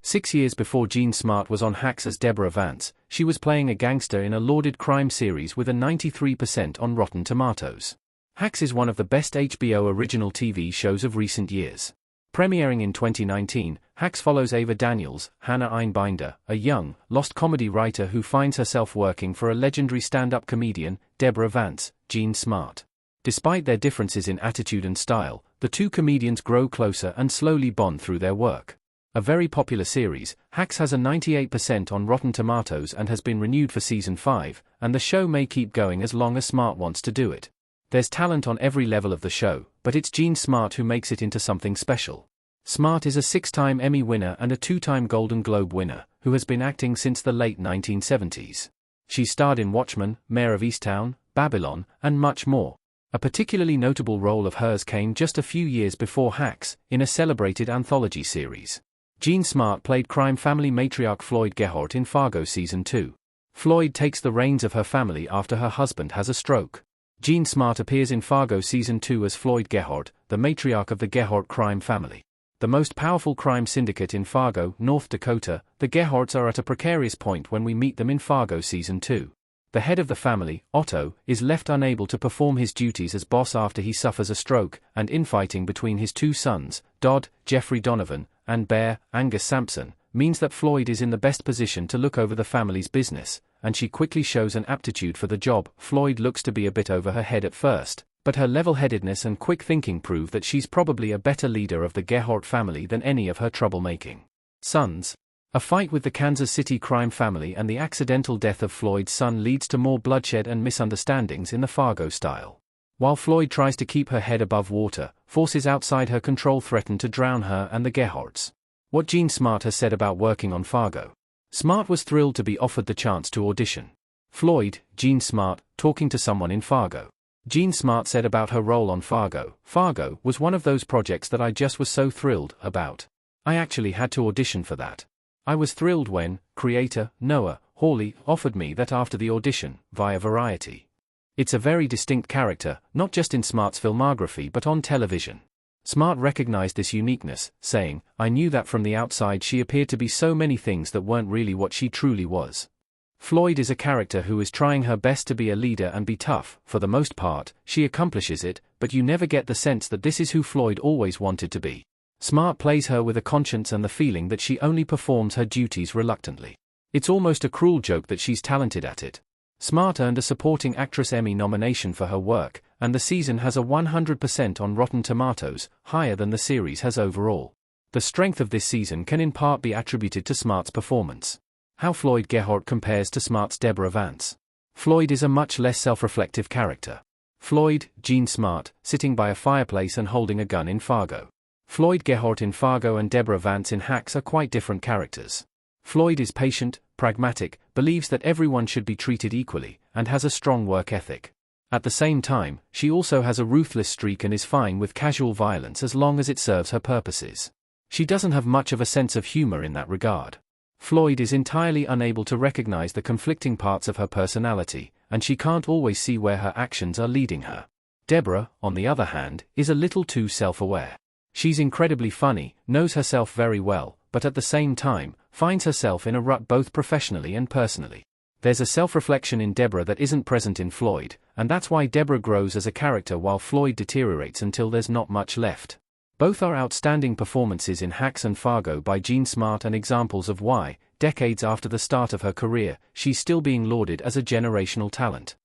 6 years before Jean Smart was on Hacks as Deborah Vance, she was playing a gangster in a lauded crime series with a 93% on Rotten Tomatoes. Hacks is one of the best HBO original TV shows of recent years. Premiering in 2019, Hacks follows Ava Daniels, Hannah Einbinder, a young, lost comedy writer who finds herself working for a legendary stand-up comedian, Deborah Vance, Jean Smart. Despite their differences in attitude and style, the two comedians grow closer and slowly bond through their work. A very popular series, Hacks has a 98% on Rotten Tomatoes and has been renewed for Season 5, and the show may keep going as long as Smart wants to do it. There's talent on every level of the show, but it's Jean Smart who makes it into something special. Smart is a 6-time Emmy winner and a 2-time Golden Globe winner, who has been acting since the late 1970s. She starred in Watchmen, Mayor of Easttown, Babylon, and much more. A particularly notable role of hers came just a few years before Hacks, in a celebrated anthology series. Jean Smart played crime family matriarch Floyd Gehort in Fargo Season 2. Floyd takes the reins of her family after her husband has a stroke. Jean Smart appears in Fargo Season 2 as Floyd Gehort, the matriarch of the Gehort crime family. The most powerful crime syndicate in Fargo, North Dakota, the Gehorts are at a precarious point when we meet them in Fargo Season 2. The head of the family, Otto, is left unable to perform his duties as boss after he suffers a stroke, and infighting between his two sons, Dodd, Jeffrey Donovan, and Bear, Angus Sampson, means that Floyd is in the best position to look over the family's business, and she quickly shows an aptitude for the job. Floyd looks to be a bit over her head at first, but her level-headedness and quick thinking prove that she's probably a better leader of the Gehort family than any of her troublemaking sons. A fight with the Kansas City crime family and the accidental death of Floyd's son leads to more bloodshed and misunderstandings in the Fargo style. While Floyd tries to keep her head above water, forces outside her control threaten to drown her and the Gehorts. What Jean Smart has said about working on Fargo. Smart was thrilled to be offered the chance to audition. Floyd, Jean Smart, talking to someone in Fargo. Jean Smart said about her role on Fargo, "Fargo was one of those projects that I just was so thrilled about. I actually had to audition for that. I was thrilled when creator Noah Hawley offered me that after the audition, via Variety. It's a very distinct character, not just in Smart's filmography but on television." Smart recognized this uniqueness, saying, "I knew that from the outside she appeared to be so many things that weren't really what she truly was." Floyd is a character who is trying her best to be a leader and be tough. For the most part, she accomplishes it, but you never get the sense that this is who Floyd always wanted to be. Smart plays her with a conscience and the feeling that she only performs her duties reluctantly. It's almost a cruel joke that she's talented at it. Smart earned a Supporting Actress Emmy nomination for her work, and the season has a 100% on Rotten Tomatoes, higher than the series has overall. The strength of this season can in part be attributed to Smart's performance. How Floyd Gehort compares to Smart's Deborah Vance. Floyd is a much less self-reflective character. Floyd, Jean Smart, sitting by a fireplace and holding a gun in Fargo. Floyd Gehort in Fargo and Deborah Vance in Hacks are quite different characters. Floyd is patient, pragmatic, believes that everyone should be treated equally, and has a strong work ethic. At the same time, she also has a ruthless streak and is fine with casual violence as long as it serves her purposes. She doesn't have much of a sense of humor in that regard. Floyd is entirely unable to recognize the conflicting parts of her personality, and she can't always see where her actions are leading her. Deborah, on the other hand, is a little too self-aware. She's incredibly funny, knows herself very well, but at the same time, finds herself in a rut both professionally and personally. There's a self-reflection in Deborah that isn't present in Floyd, and that's why Deborah grows as a character while Floyd deteriorates until there's not much left. Both are outstanding performances in Hacks and Fargo by Jean Smart and examples of why, decades after the start of her career, she's still being lauded as a generational talent.